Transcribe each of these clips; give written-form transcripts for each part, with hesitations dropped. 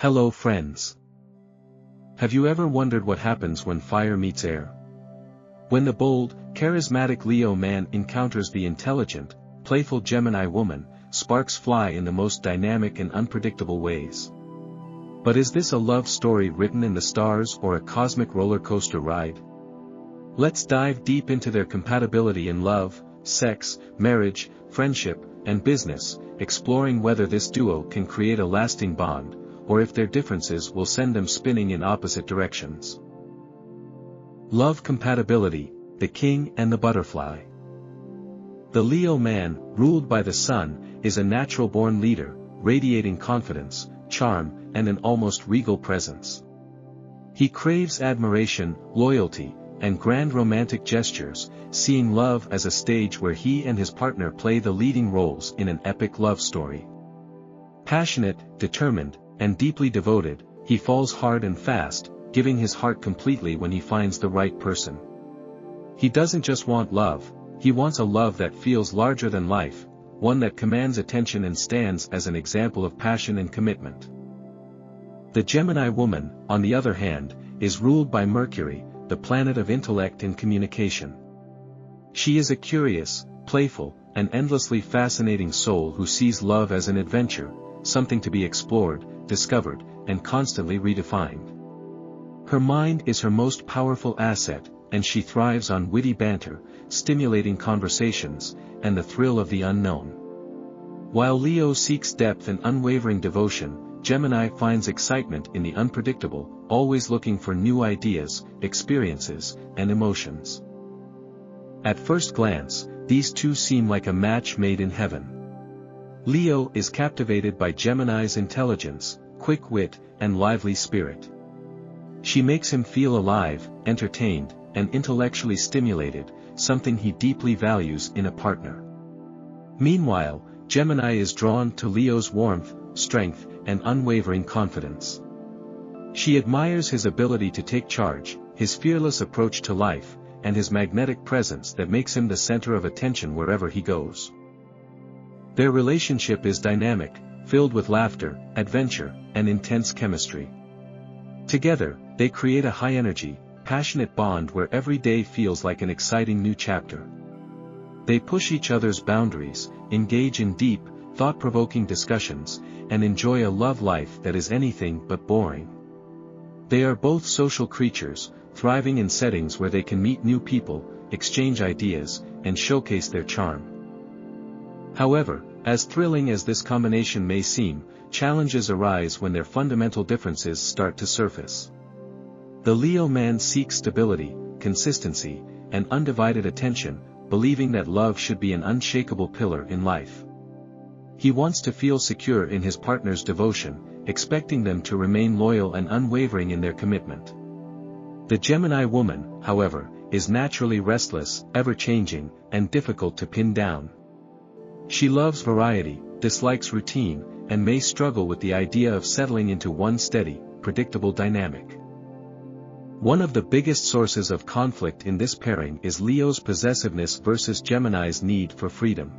Hello friends. Have you ever wondered what happens when fire meets air? When the bold, charismatic Leo man encounters the intelligent, playful Gemini woman, sparks fly in the most dynamic and unpredictable ways. But is this a love story written in the stars or a cosmic roller coaster ride? Let's dive deep into their compatibility in love, sex, marriage, friendship, and business, exploring whether this duo can create a lasting bond, or if their differences will send them spinning in opposite directions. Love compatibility, the king and the butterfly. The Leo man, ruled by the sun, is a natural-born leader, radiating confidence, charm, and an almost regal presence. He craves admiration, loyalty, and grand romantic gestures, seeing love as a stage where he and his partner play the leading roles in an epic love story. Passionate, determined, and deeply devoted, he falls hard and fast, giving his heart completely when he finds the right person. He doesn't just want love, he wants a love that feels larger than life, one that commands attention and stands as an example of passion and commitment. The Gemini woman, on the other hand, is ruled by Mercury, the planet of intellect and communication. She is a curious, playful, and endlessly fascinating soul who sees love as an adventure, something to be explored, discovered, and constantly redefined. Her mind is her most powerful asset, and she thrives on witty banter, stimulating conversations, and the thrill of the unknown. While Leo seeks depth and unwavering devotion, Gemini finds excitement in the unpredictable, always looking for new ideas, experiences, and emotions. At first glance, these two seem like a match made in heaven. Leo is captivated by Gemini's intelligence, quick wit, and lively spirit. She makes him feel alive, entertained, and intellectually stimulated, something he deeply values in a partner. Meanwhile, Gemini is drawn to Leo's warmth, strength, and unwavering confidence. She admires his ability to take charge, his fearless approach to life, and his magnetic presence that makes him the center of attention wherever he goes. Their relationship is dynamic, filled with laughter, adventure, and intense chemistry. Together, they create a high-energy, passionate bond where every day feels like an exciting new chapter. They push each other's boundaries, engage in deep, thought-provoking discussions, and enjoy a love life that is anything but boring. They are both social creatures, thriving in settings where they can meet new people, exchange ideas, and showcase their charm. However, as thrilling as this combination may seem, challenges arise when their fundamental differences start to surface. The Leo man seeks stability, consistency, and undivided attention, believing that love should be an unshakable pillar in life. He wants to feel secure in his partner's devotion, expecting them to remain loyal and unwavering in their commitment. The Gemini woman, however, is naturally restless, ever-changing, and difficult to pin down. She loves variety, dislikes routine, and may struggle with the idea of settling into one steady, predictable dynamic. One of the biggest sources of conflict in this pairing is Leo's possessiveness versus Gemini's need for freedom.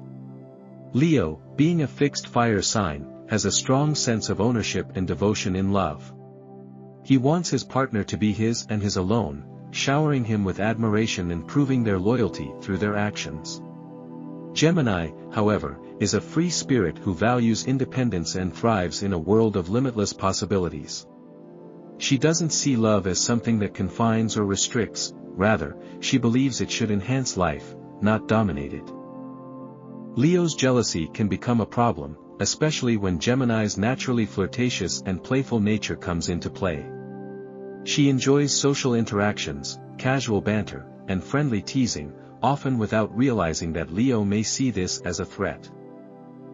Leo, being a fixed fire sign, has a strong sense of ownership and devotion in love. He wants his partner to be his and his alone, showering him with admiration and proving their loyalty through their actions. Gemini, however, is a free spirit who values independence and thrives in a world of limitless possibilities. She doesn't see love as something that confines or restricts, rather, she believes it should enhance life, not dominate it. Leo's jealousy can become a problem, especially when Gemini's naturally flirtatious and playful nature comes into play. She enjoys social interactions, casual banter, and friendly teasing, often without realizing that Leo may see this as a threat.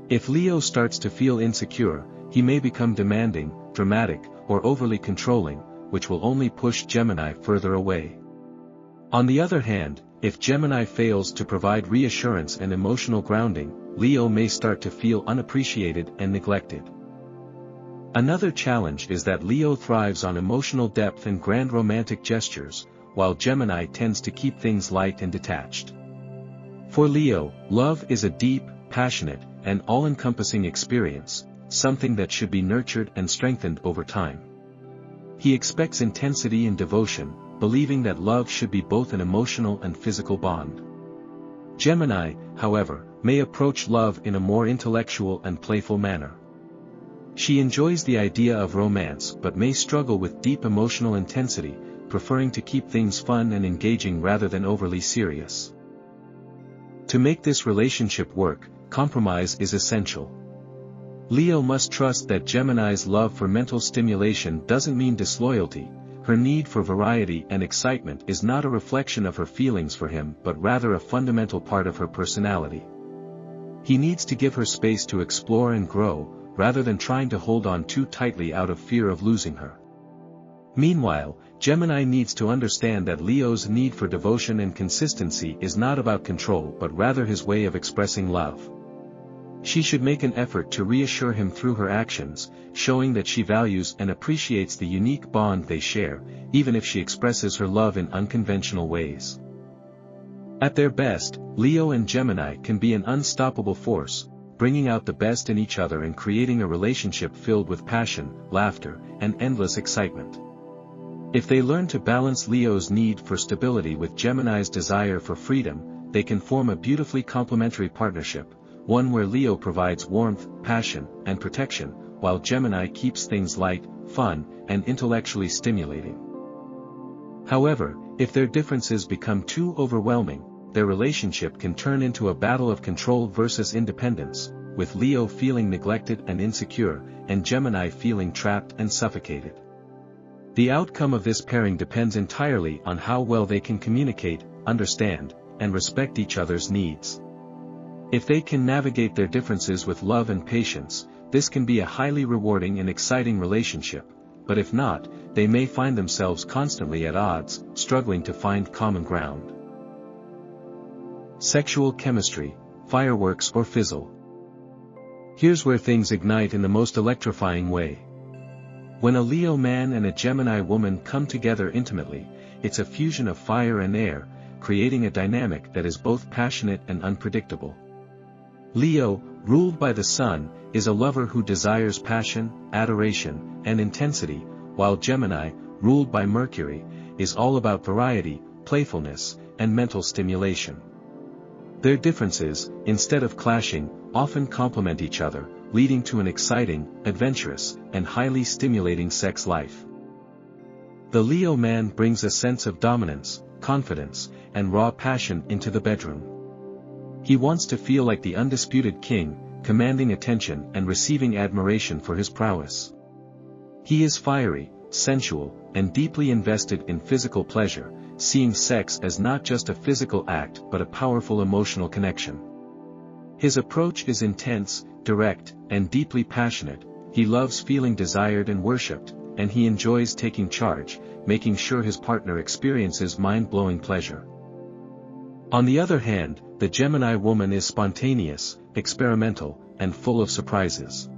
If Leo starts to feel insecure, he may become demanding, dramatic, or overly controlling, which will only push Gemini further away. On the other hand, if Gemini fails to provide reassurance and emotional grounding, Leo may start to feel unappreciated and neglected. Another challenge is that Leo thrives on emotional depth and grand romantic gestures, while Gemini tends to keep things light and detached. For Leo, love is a deep, passionate, and all-encompassing experience, something that should be nurtured and strengthened over time. He expects intensity and devotion, believing that love should be both an emotional and physical bond. Gemini, however, may approach love in a more intellectual and playful manner. She enjoys the idea of romance but may struggle with deep emotional intensity, preferring to keep things fun and engaging rather than overly serious. To make this relationship work, compromise is essential. Leo must trust that Gemini's love for mental stimulation doesn't mean disloyalty. Her need for variety and excitement is not a reflection of her feelings for him but rather a fundamental part of her personality. He needs to give her space to explore and grow, rather than trying to hold on too tightly out of fear of losing her. Meanwhile, Gemini needs to understand that Leo's need for devotion and consistency is not about control but rather his way of expressing love. She should make an effort to reassure him through her actions, showing that she values and appreciates the unique bond they share, even if she expresses her love in unconventional ways. At their best, Leo and Gemini can be an unstoppable force, bringing out the best in each other and creating a relationship filled with passion, laughter, and endless excitement. If they learn to balance Leo's need for stability with Gemini's desire for freedom, they can form a beautifully complementary partnership, one where Leo provides warmth, passion, and protection, while Gemini keeps things light, fun, and intellectually stimulating. However, if their differences become too overwhelming, their relationship can turn into a battle of control versus independence, with Leo feeling neglected and insecure, and Gemini feeling trapped and suffocated. The outcome of this pairing depends entirely on how well they can communicate, understand, and respect each other's needs. If they can navigate their differences with love and patience, this can be a highly rewarding and exciting relationship, but if not, they may find themselves constantly at odds, struggling to find common ground. Sexual chemistry, fireworks or fizzle. Here's where things ignite in the most electrifying way. When a Leo man and a Gemini woman come together intimately, it's a fusion of fire and air, creating a dynamic that is both passionate and unpredictable. Leo, ruled by the sun, is a lover who desires passion, adoration, and intensity, while Gemini, ruled by Mercury, is all about variety, playfulness, and mental stimulation. Their differences, instead of clashing, often complement each other, leading to an exciting, adventurous, and highly stimulating sex life. The Leo man brings a sense of dominance, confidence, and raw passion into the bedroom. He wants to feel like the undisputed king, commanding attention and receiving admiration for his prowess. He is fiery, sensual, and deeply invested in physical pleasure, seeing sex as not just a physical act but a powerful emotional connection. His approach is intense, direct, and deeply passionate. He loves feeling desired and worshipped, and he enjoys taking charge, making sure his partner experiences mind-blowing pleasure. On the other hand, the Gemini woman is spontaneous, experimental, and full of surprises.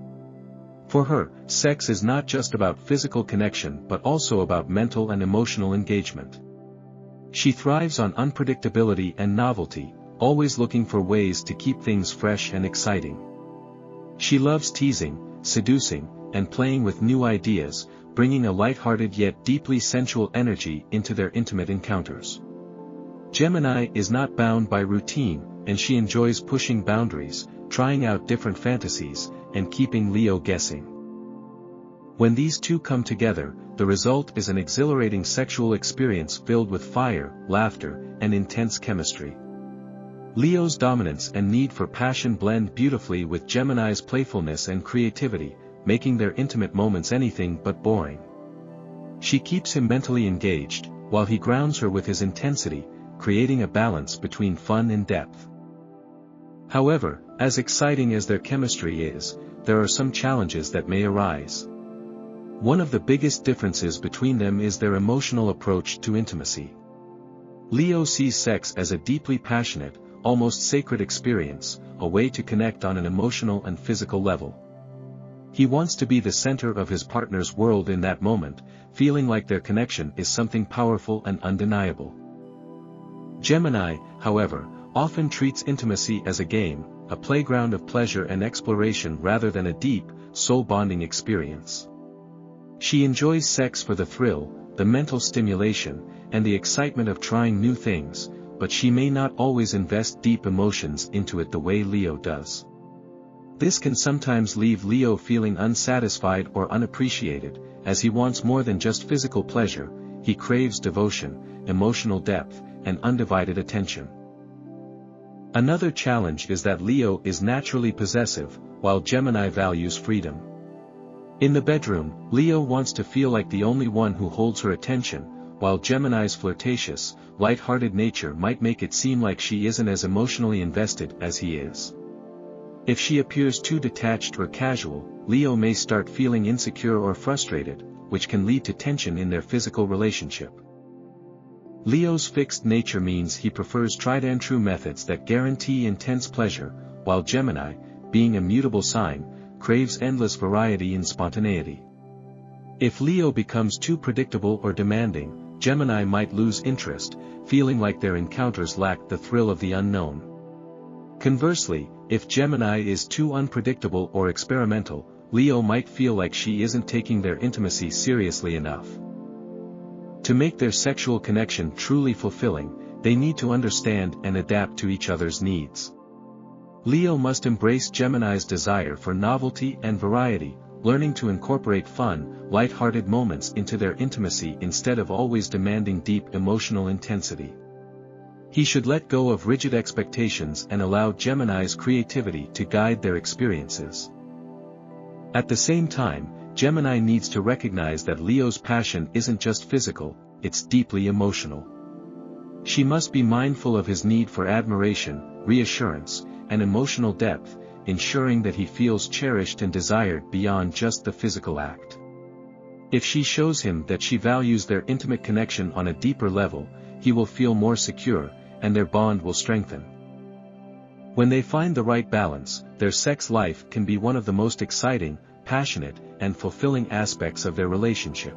For her, sex is not just about physical connection but also about mental and emotional engagement. She thrives on unpredictability and novelty, always looking for ways to keep things fresh and exciting. She loves teasing, seducing, and playing with new ideas, bringing a lighthearted yet deeply sensual energy into their intimate encounters. Gemini is not bound by routine, and she enjoys pushing boundaries, trying out different fantasies, and keeping Leo guessing. When these two come together, the result is an exhilarating sexual experience filled with fire, laughter, and intense chemistry. Leo's dominance and need for passion blend beautifully with Gemini's playfulness and creativity, making their intimate moments anything but boring. She keeps him mentally engaged, while he grounds her with his intensity, creating a balance between fun and depth. However, as exciting as their chemistry is, there are some challenges that may arise. One of the biggest differences between them is their emotional approach to intimacy. Leo sees sex as a deeply passionate, almost sacred experience, a way to connect on an emotional and physical level. He wants to be the center of his partner's world in that moment, feeling like their connection is something powerful and undeniable. Gemini, however, often treats intimacy as a game, a playground of pleasure and exploration rather than a deep, soul-bonding experience. She enjoys sex for the thrill, the mental stimulation, and the excitement of trying new things, but she may not always invest deep emotions into it the way Leo does. This can sometimes leave Leo feeling unsatisfied or unappreciated, as he wants more than just physical pleasure. He craves devotion, emotional depth, and undivided attention. Another challenge is that Leo is naturally possessive, while Gemini values freedom. In the bedroom, Leo wants to feel like the only one who holds her attention, while Gemini's flirtatious, light-hearted nature might make it seem like she isn't as emotionally invested as he is. If she appears too detached or casual, Leo may start feeling insecure or frustrated, which can lead to tension in their physical relationship. Leo's fixed nature means he prefers tried-and-true methods that guarantee intense pleasure, while Gemini, being a mutable sign, craves endless variety and spontaneity. If Leo becomes too predictable or demanding, Gemini might lose interest, feeling like their encounters lack the thrill of the unknown. Conversely, if Gemini is too unpredictable or experimental, Leo might feel like she isn't taking their intimacy seriously enough. To make their sexual connection truly fulfilling, they need to understand and adapt to each other's needs. Leo must embrace Gemini's desire for novelty and variety, learning to incorporate fun, light-hearted moments into their intimacy instead of always demanding deep emotional intensity. He should let go of rigid expectations and allow Gemini's creativity to guide their experiences. At the same time, Gemini needs to recognize that Leo's passion isn't just physical, it's deeply emotional. She must be mindful of his need for admiration, reassurance, and emotional depth, ensuring that he feels cherished and desired beyond just the physical act. If she shows him that she values their intimate connection on a deeper level, he will feel more secure, and their bond will strengthen. When they find the right balance, their sex life can be one of the most exciting, passionate, and fulfilling aspects of their relationship.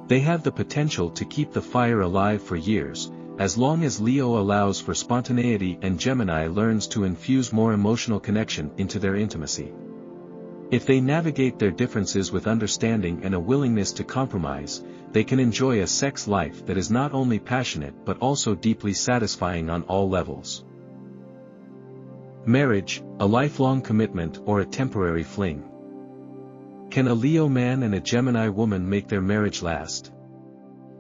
They have the potential to keep the fire alive for years, as long as Leo allows for spontaneity and Gemini learns to infuse more emotional connection into their intimacy. If they navigate their differences with understanding and a willingness to compromise, they can enjoy a sex life that is not only passionate but also deeply satisfying on all levels. Marriage, a lifelong commitment or a temporary fling? Can a Leo man and a Gemini woman make their marriage last?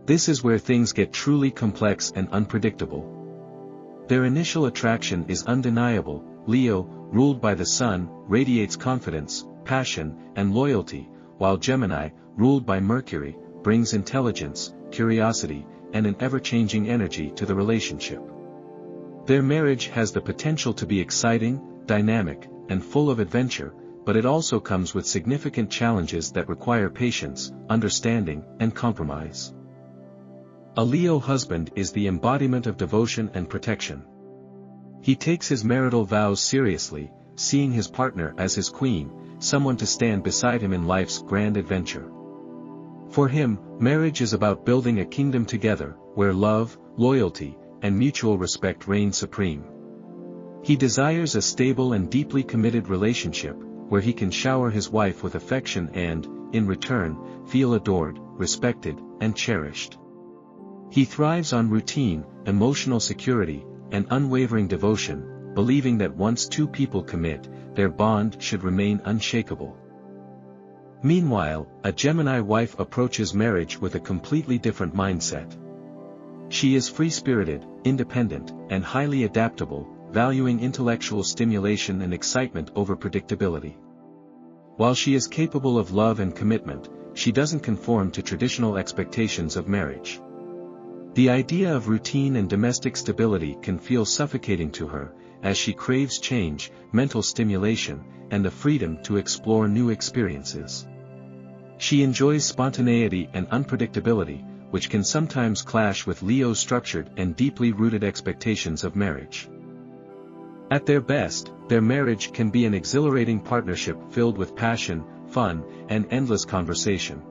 This is where things get truly complex and unpredictable. Their initial attraction is undeniable. Leo, ruled by the Sun, radiates confidence, passion, and loyalty, while Gemini, ruled by Mercury, brings intelligence, curiosity, and an ever-changing energy to the relationship. Their marriage has the potential to be exciting, dynamic, and full of adventure, but it also comes with significant challenges that require patience, understanding, and compromise. A Leo husband is the embodiment of devotion and protection. He takes his marital vows seriously, seeing his partner as his queen, someone to stand beside him in life's grand adventure. For him, marriage is about building a kingdom together, where love, loyalty, and mutual respect reign supreme. He desires a stable and deeply committed relationship, where he can shower his wife with affection and, in return, feel adored, respected, and cherished. He thrives on routine, emotional security, and unwavering devotion, believing that once two people commit, their bond should remain unshakable. Meanwhile, a Gemini wife approaches marriage with a completely different mindset. She is free-spirited, independent, and highly adaptable, valuing intellectual stimulation and excitement over predictability. While she is capable of love and commitment, she doesn't conform to traditional expectations of marriage. The idea of routine and domestic stability can feel suffocating to her, as she craves change, mental stimulation, and the freedom to explore new experiences. She enjoys spontaneity and unpredictability, which can sometimes clash with Leo's structured and deeply rooted expectations of marriage. At their best, their marriage can be an exhilarating partnership filled with passion, fun, and endless conversation.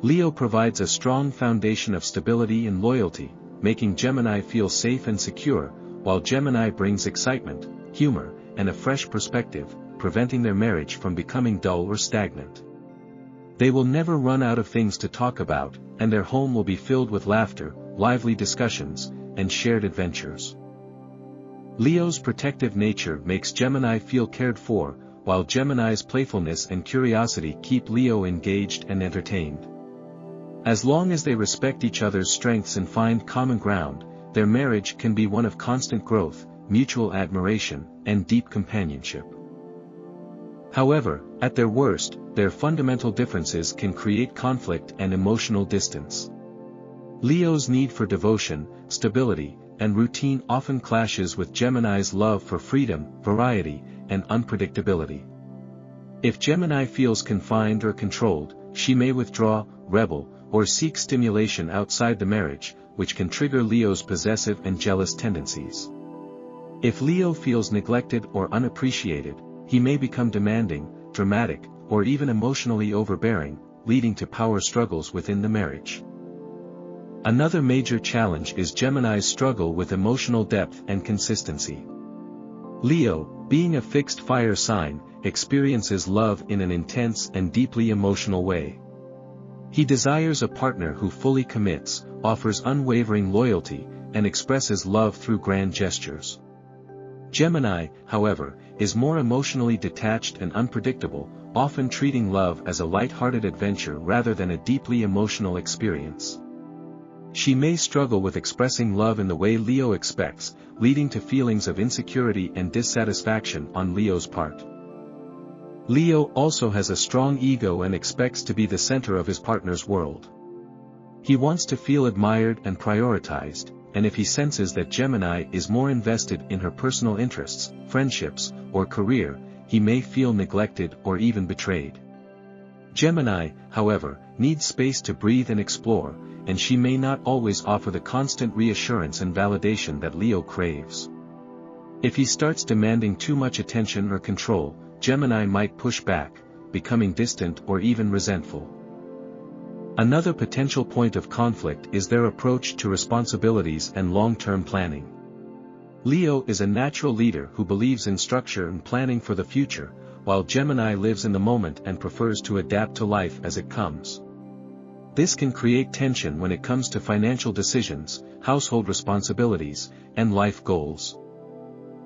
Leo provides a strong foundation of stability and loyalty, making Gemini feel safe and secure, while Gemini brings excitement, humor, and a fresh perspective, preventing their marriage from becoming dull or stagnant. They will never run out of things to talk about, and their home will be filled with laughter, lively discussions, and shared adventures. Leo's protective nature makes Gemini feel cared for, while Gemini's playfulness and curiosity keep Leo engaged and entertained. As long as they respect each other's strengths and find common ground, their marriage can be one of constant growth, mutual admiration, and deep companionship. However, at their worst, their fundamental differences can create conflict and emotional distance. Leo's need for devotion, stability, and routine often clashes with Gemini's love for freedom, variety, and unpredictability. If Gemini feels confined or controlled, she may withdraw, rebel, or seek stimulation outside the marriage, which can trigger Leo's possessive and jealous tendencies. If Leo feels neglected or unappreciated, he may become demanding, dramatic, or even emotionally overbearing, leading to power struggles within the marriage. Another major challenge is Gemini's struggle with emotional depth and consistency. Leo, being a fixed fire sign, experiences love in an intense and deeply emotional way. He desires a partner who fully commits, offers unwavering loyalty, and expresses love through grand gestures. Gemini, however, is more emotionally detached and unpredictable, often treating love as a light-hearted adventure rather than a deeply emotional experience. She may struggle with expressing love in the way Leo expects, leading to feelings of insecurity and dissatisfaction on Leo's part. Leo also has a strong ego and expects to be the center of his partner's world. He wants to feel admired and prioritized, and if he senses that Gemini is more invested in her personal interests, friendships, or career, he may feel neglected or even betrayed. Gemini, however, needs space to breathe and explore, and she may not always offer the constant reassurance and validation that Leo craves. If he starts demanding too much attention or control, Gemini might push back, becoming distant or even resentful. Another potential point of conflict is their approach to responsibilities and long-term planning. Leo is a natural leader who believes in structure and planning for the future, while Gemini lives in the moment and prefers to adapt to life as it comes. This can create tension when it comes to financial decisions, household responsibilities, and life goals.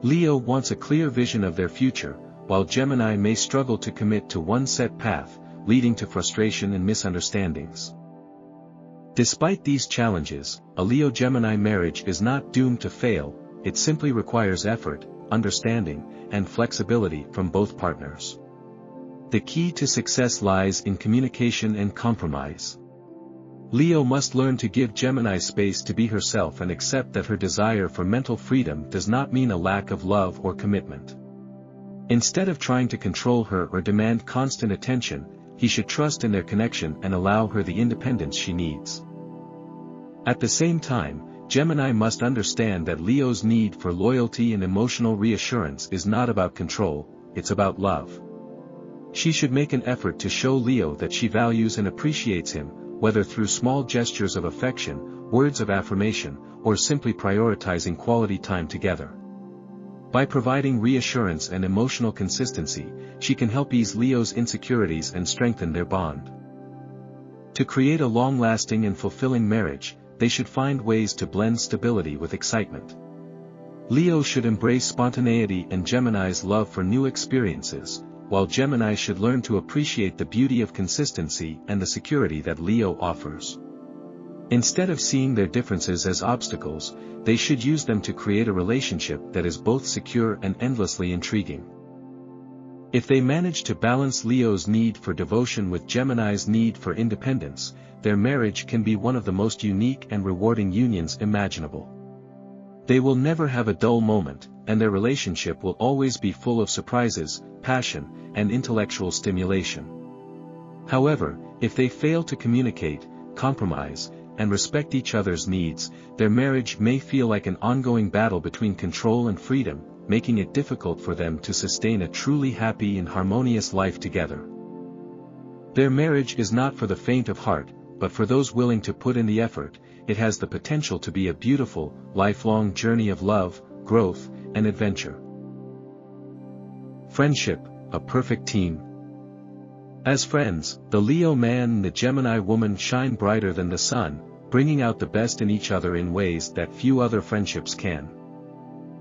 Leo wants a clear vision of their future, while Gemini may struggle to commit to one set path, leading to frustration and misunderstandings. Despite these challenges, a Leo-Gemini marriage is not doomed to fail, it simply requires effort, understanding, and flexibility from both partners. The key to success lies in communication and compromise. Leo must learn to give Gemini space to be herself and accept that her desire for mental freedom does not mean a lack of love or commitment. Instead of trying to control her or demand constant attention, he should trust in their connection and allow her the independence she needs. At the same time, Gemini must understand that Leo's need for loyalty and emotional reassurance is not about control, it's about love. She should make an effort to show Leo that she values and appreciates him, whether through small gestures of affection, words of affirmation, or simply prioritizing quality time together. By providing reassurance and emotional consistency, she can help ease Leo's insecurities and strengthen their bond. To create a long-lasting and fulfilling marriage, they should find ways to blend stability with excitement. Leo should embrace spontaneity and Gemini's love for new experiences, while Gemini should learn to appreciate the beauty of consistency and the security that Leo offers. Instead of seeing their differences as obstacles, they should use them to create a relationship that is both secure and endlessly intriguing. If they manage to balance Leo's need for devotion with Gemini's need for independence, their marriage can be one of the most unique and rewarding unions imaginable. They will never have a dull moment, and their relationship will always be full of surprises, passion, and intellectual stimulation. However, if they fail to communicate, compromise, and respect each other's needs, their marriage may feel like an ongoing battle between control and freedom, making it difficult for them to sustain a truly happy and harmonious life together. Their marriage is not for the faint of heart, but for those willing to put in the effort. It has the potential to be a beautiful, lifelong journey of love, growth, and adventure. Friendship, a perfect team. As friends, the Leo man and the Gemini woman shine brighter than the sun, bringing out the best in each other in ways that few other friendships can.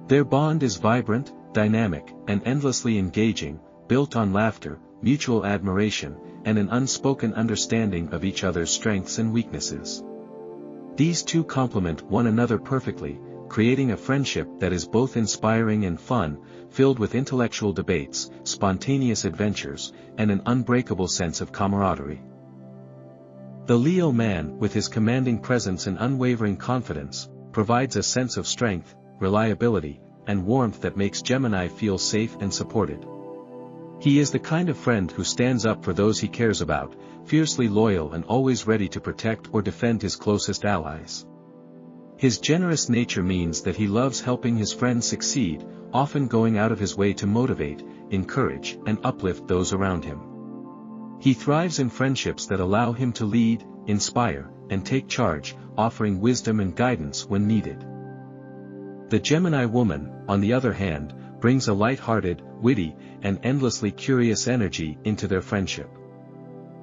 Their bond is vibrant, dynamic, and endlessly engaging, built on laughter, mutual admiration, and an unspoken understanding of each other's strengths and weaknesses. These two complement one another perfectly, creating a friendship that is both inspiring and fun, filled with intellectual debates, spontaneous adventures, and an unbreakable sense of camaraderie. The Leo man, with his commanding presence and unwavering confidence, provides a sense of strength, reliability, and warmth that makes Gemini feel safe and supported. He is the kind of friend who stands up for those he cares about, fiercely loyal and always ready to protect or defend his closest allies. His generous nature means that he loves helping his friends succeed, often going out of his way to motivate, encourage, and uplift those around him. He thrives in friendships that allow him to lead, inspire, and take charge, offering wisdom and guidance when needed. The Gemini woman, on the other hand, brings a light-hearted, witty, and endlessly curious energy into their friendship.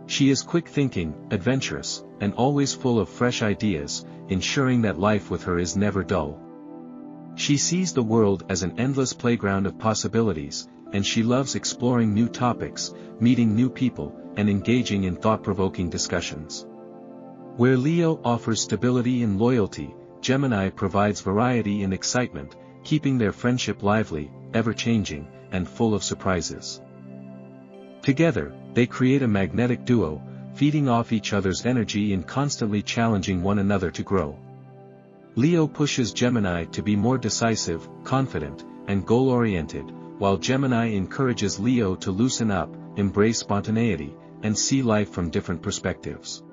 She is quick-thinking, adventurous, and always full of fresh ideas, ensuring that life with her is never dull. She sees the world as an endless playground of possibilities, and she loves exploring new topics, meeting new people, and engaging in thought-provoking discussions. Where Leo offers stability and loyalty, Gemini provides variety and excitement, keeping their friendship lively, ever-changing, and full of surprises. Together, they create a magnetic duo, feeding off each other's energy and constantly challenging one another to grow. Leo pushes Gemini to be more decisive, confident, and goal-oriented, while Gemini encourages Leo to loosen up, embrace spontaneity, and see life from different perspectives.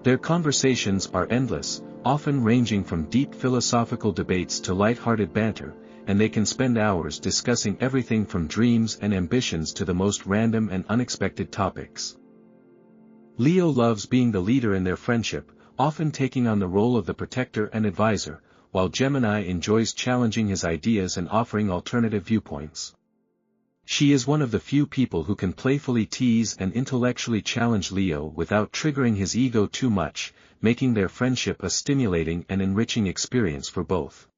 Their conversations are endless, often ranging from deep philosophical debates to light-hearted banter, and they can spend hours discussing everything from dreams and ambitions to the most random and unexpected topics. Leo loves being the leader in their friendship, often taking on the role of the protector and advisor, while Gemini enjoys challenging his ideas and offering alternative viewpoints. She is one of the few people who can playfully tease and intellectually challenge Leo without triggering his ego too much, making their friendship a stimulating and enriching experience for both.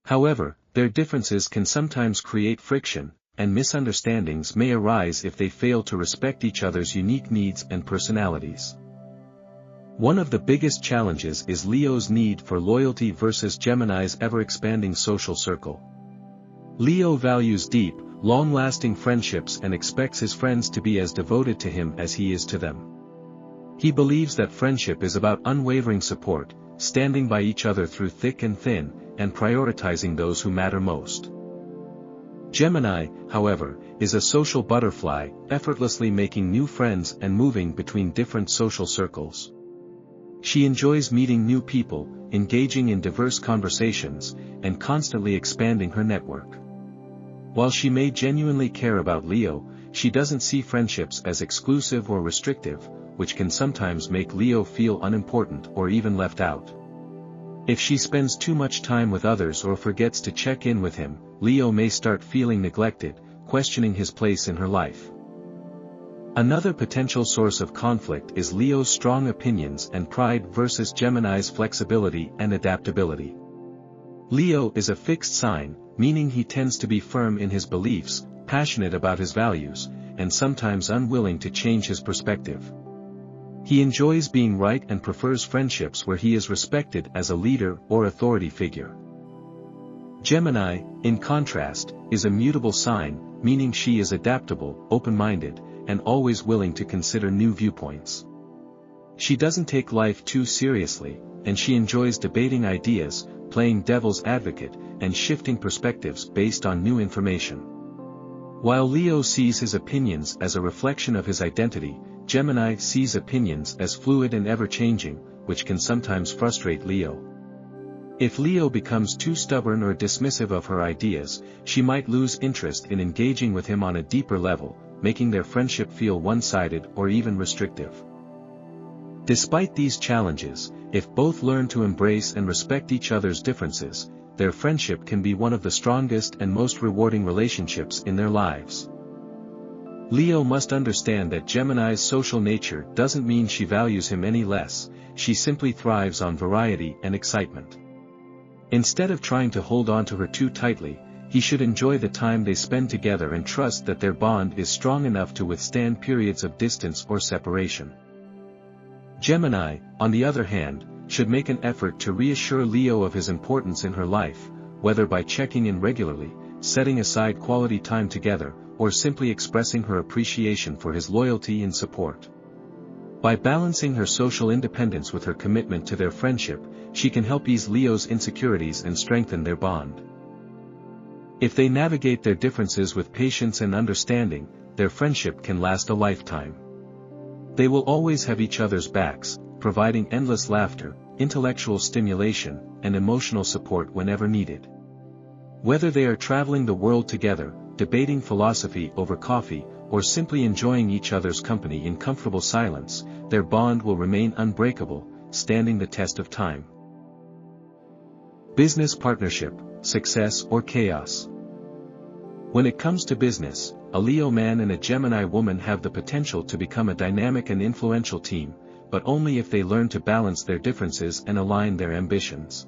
However, their differences can sometimes create friction, and misunderstandings may arise if they fail to respect each other's unique needs and personalities. One of the biggest challenges is Leo's need for loyalty versus Gemini's ever-expanding social circle. Leo values deep, long-lasting friendships and expects his friends to be as devoted to him as he is to them. He believes that friendship is about unwavering support, standing by each other through thick and thin, and prioritizing those who matter most. Gemini, however, is a social butterfly, effortlessly making new friends and moving between different social circles. She enjoys meeting new people, engaging in diverse conversations, and constantly expanding her network. While she may genuinely care about Leo, she doesn't see friendships as exclusive or restrictive, which can sometimes make Leo feel unimportant or even left out. If she spends too much time with others or forgets to check in with him, Leo may start feeling neglected, questioning his place in her life. Another potential source of conflict is Leo's strong opinions and pride versus Gemini's flexibility and adaptability. Leo is a fixed sign, meaning he tends to be firm in his beliefs, passionate about his values, and sometimes unwilling to change his perspective. He enjoys being right and prefers friendships where he is respected as a leader or authority figure. Gemini, in contrast, is a mutable sign, meaning she is adaptable, open-minded, and always willing to consider new viewpoints. She doesn't take life too seriously, and she enjoys debating ideas, playing devil's advocate, and shifting perspectives based on new information. While Leo sees his opinions as a reflection of his identity, Gemini sees opinions as fluid and ever-changing, which can sometimes frustrate Leo. If Leo becomes too stubborn or dismissive of her ideas, she might lose interest in engaging with him on a deeper level, making their friendship feel one-sided or even restrictive. Despite these challenges, if both learn to embrace and respect each other's differences, their friendship can be one of the strongest and most rewarding relationships in their lives. Leo must understand that Gemini's social nature doesn't mean she values him any less, she simply thrives on variety and excitement. Instead of trying to hold on to her too tightly, he should enjoy the time they spend together and trust that their bond is strong enough to withstand periods of distance or separation. Gemini, on the other hand, should make an effort to reassure Leo of his importance in her life, whether by checking in regularly, setting aside quality time together, or simply expressing her appreciation for his loyalty and support. By balancing her social independence with her commitment to their friendship, she can help ease Leo's insecurities and strengthen their bond. If they navigate their differences with patience and understanding, their friendship can last a lifetime. They will always have each other's backs, providing endless laughter, intellectual stimulation, and emotional support whenever needed. Whether they are traveling the world together, debating philosophy over coffee, or simply enjoying each other's company in comfortable silence, their bond will remain unbreakable, standing the test of time. Business partnership, success or chaos. When it comes to business, a Leo man and a Gemini woman have the potential to become a dynamic and influential team, but only if they learn to balance their differences and align their ambitions.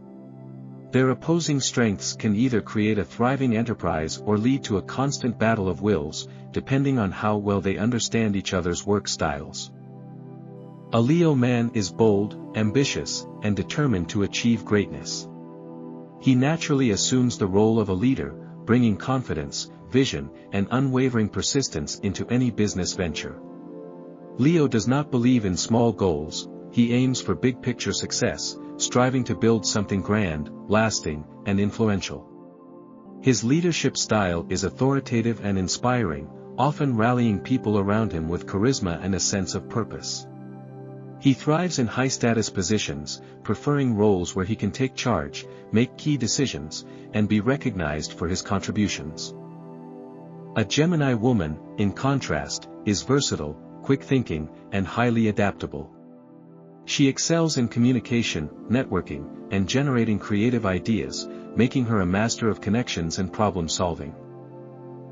Their opposing strengths can either create a thriving enterprise or lead to a constant battle of wills, depending on how well they understand each other's work styles. A Leo man is bold, ambitious, and determined to achieve greatness. He naturally assumes the role of a leader, bringing confidence, vision, and unwavering persistence into any business venture. Leo does not believe in small goals, he aims for big-picture success, striving to build something grand, lasting, and influential. His leadership style is authoritative and inspiring, often rallying people around him with charisma and a sense of purpose. He thrives in high-status positions, preferring roles where he can take charge, make key decisions, and be recognized for his contributions. A Gemini woman, in contrast, is versatile, quick-thinking, and highly adaptable. She excels in communication, networking, and generating creative ideas, making her a master of connections and problem-solving.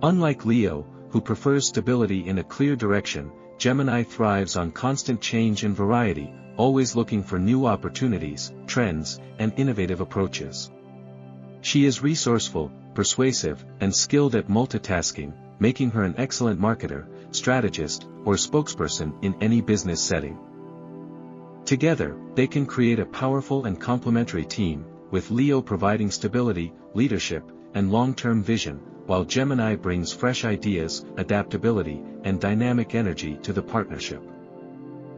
Unlike Leo, who prefers stability in a clear direction, Gemini thrives on constant change and variety, always looking for new opportunities, trends, and innovative approaches. She is resourceful, persuasive, and skilled at multitasking, making her an excellent marketer, strategist, or spokesperson in any business setting. Together, they can create a powerful and complementary team, with Leo providing stability, leadership, and long-term vision, while Gemini brings fresh ideas, adaptability, and dynamic energy to the partnership.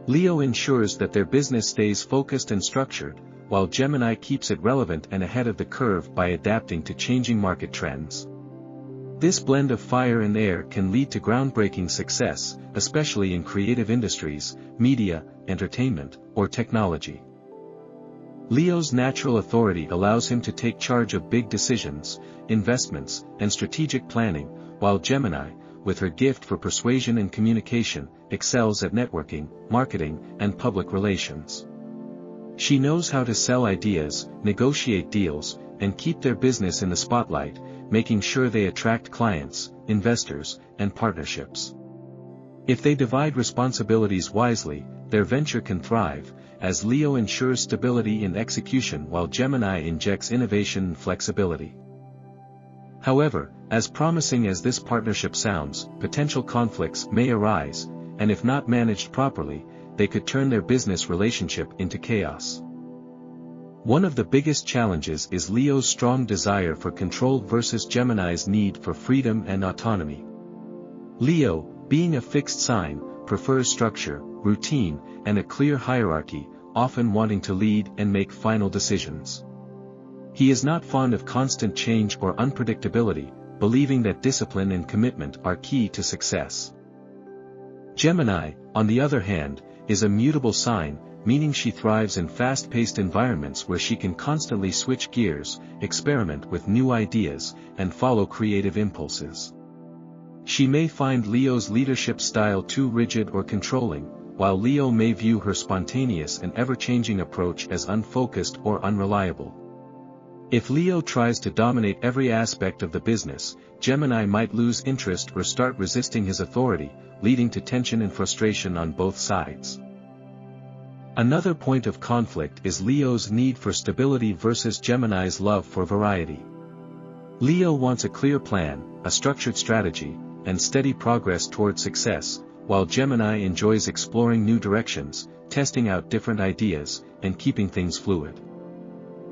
Leo ensures that their business stays focused and structured, while Gemini keeps it relevant and ahead of the curve by adapting to changing market trends. This blend of fire and air can lead to groundbreaking success, especially in creative industries, media, entertainment, or technology. Leo's natural authority allows him to take charge of big decisions, investments, and strategic planning, while Gemini, with her gift for persuasion and communication, excels at networking, marketing, and public relations. She knows how to sell ideas, negotiate deals, and keep their business in the spotlight, making sure they attract clients, investors, and partnerships. If they divide responsibilities wisely, their venture can thrive, as Leo ensures stability in execution while Gemini injects innovation and flexibility. However, as promising as this partnership sounds, potential conflicts may arise, and if not managed properly, they could turn their business relationship into chaos. One of the biggest challenges is Leo's strong desire for control versus Gemini's need for freedom and autonomy. Leo, being a fixed sign, prefers structure, routine, and a clear hierarchy, often wanting to lead and make final decisions. He is not fond of constant change or unpredictability, believing that discipline and commitment are key to success. Gemini, on the other hand, is a mutable sign, meaning she thrives in fast-paced environments where she can constantly switch gears, experiment with new ideas, and follow creative impulses. She may find Leo's leadership style too rigid or controlling, while Leo may view her spontaneous and ever-changing approach as unfocused or unreliable. If Leo tries to dominate every aspect of the business, Gemini might lose interest or start resisting his authority, leading to tension and frustration on both sides. Another point of conflict is Leo's need for stability versus Gemini's love for variety. Leo wants a clear plan, a structured strategy, and steady progress toward success, while Gemini enjoys exploring new directions, testing out different ideas, and keeping things fluid.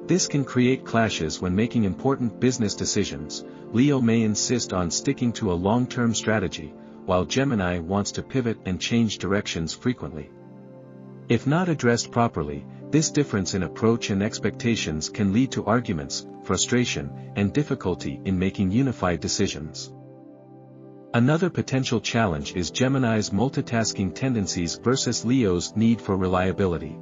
This can create clashes when making important business decisions. Leo may insist on sticking to a long-term strategy, while Gemini wants to pivot and change directions frequently. If not addressed properly, this difference in approach and expectations can lead to arguments, frustration, and difficulty in making unified decisions. Another potential challenge is Gemini's multitasking tendencies versus Leo's need for reliability.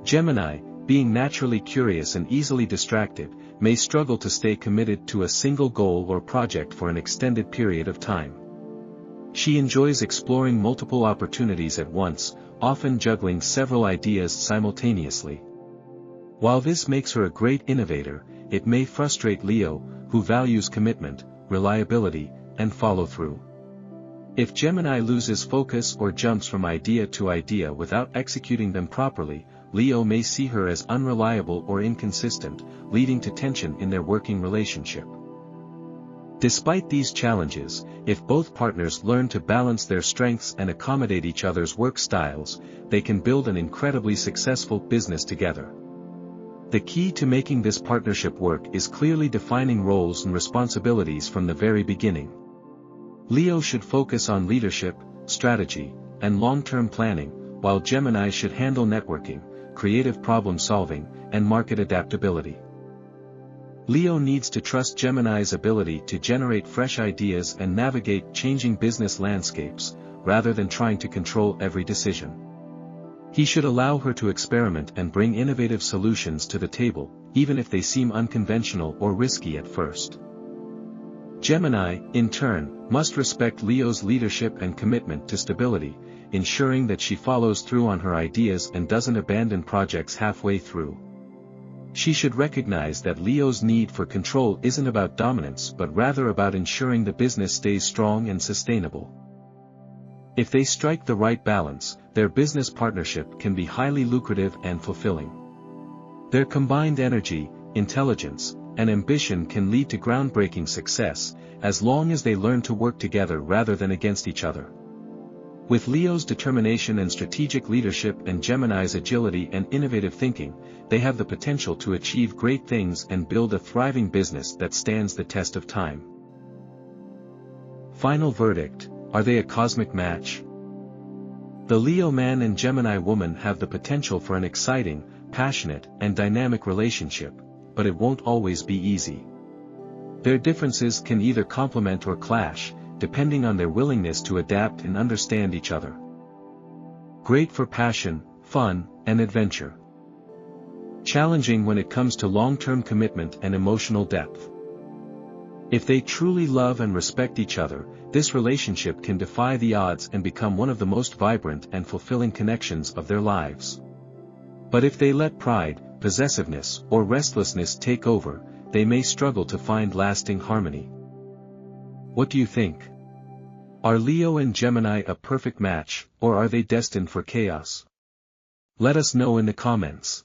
Gemini, being naturally curious and easily distracted, may struggle to stay committed to a single goal or project for an extended period of time. She enjoys exploring multiple opportunities at once, often juggling several ideas simultaneously. While this makes her a great innovator, it may frustrate Leo, who values commitment, reliability, and follow-through. If Gemini loses focus or jumps from idea to idea without executing them properly, Leo may see her as unreliable or inconsistent, leading to tension in their working relationship. Despite these challenges, if both partners learn to balance their strengths and accommodate each other's work styles, they can build an incredibly successful business together. The key to making this partnership work is clearly defining roles and responsibilities from the very beginning. Leo should focus on leadership, strategy, and long-term planning, while Gemini should handle networking, creative problem-solving, and market adaptability. Leo needs to trust Gemini's ability to generate fresh ideas and navigate changing business landscapes, rather than trying to control every decision. He should allow her to experiment and bring innovative solutions to the table, even if they seem unconventional or risky at first. Gemini, in turn, must respect Leo's leadership and commitment to stability, ensuring that she follows through on her ideas and doesn't abandon projects halfway through. She should recognize that Leo's need for control isn't about dominance but rather about ensuring the business stays strong and sustainable. If they strike the right balance, their business partnership can be highly lucrative and fulfilling. Their combined energy, intelligence, and ambition can lead to groundbreaking success, as long as they learn to work together rather than against each other. With Leo's determination and strategic leadership and Gemini's agility and innovative thinking, they have the potential to achieve great things and build a thriving business that stands the test of time. Final verdict: are they a cosmic match? The Leo man and Gemini woman have the potential for an exciting, passionate, and dynamic relationship, but it won't always be easy. Their differences can either complement or clash, depending on their willingness to adapt and understand each other. Great for passion, fun, and adventure. Challenging when it comes to long-term commitment and emotional depth. If they truly love and respect each other, this relationship can defy the odds and become one of the most vibrant and fulfilling connections of their lives. But if they let pride, possessiveness, or restlessness take over, they may struggle to find lasting harmony. What do you think? Are Leo and Gemini a perfect match, or are they destined for chaos? Let us know in the comments.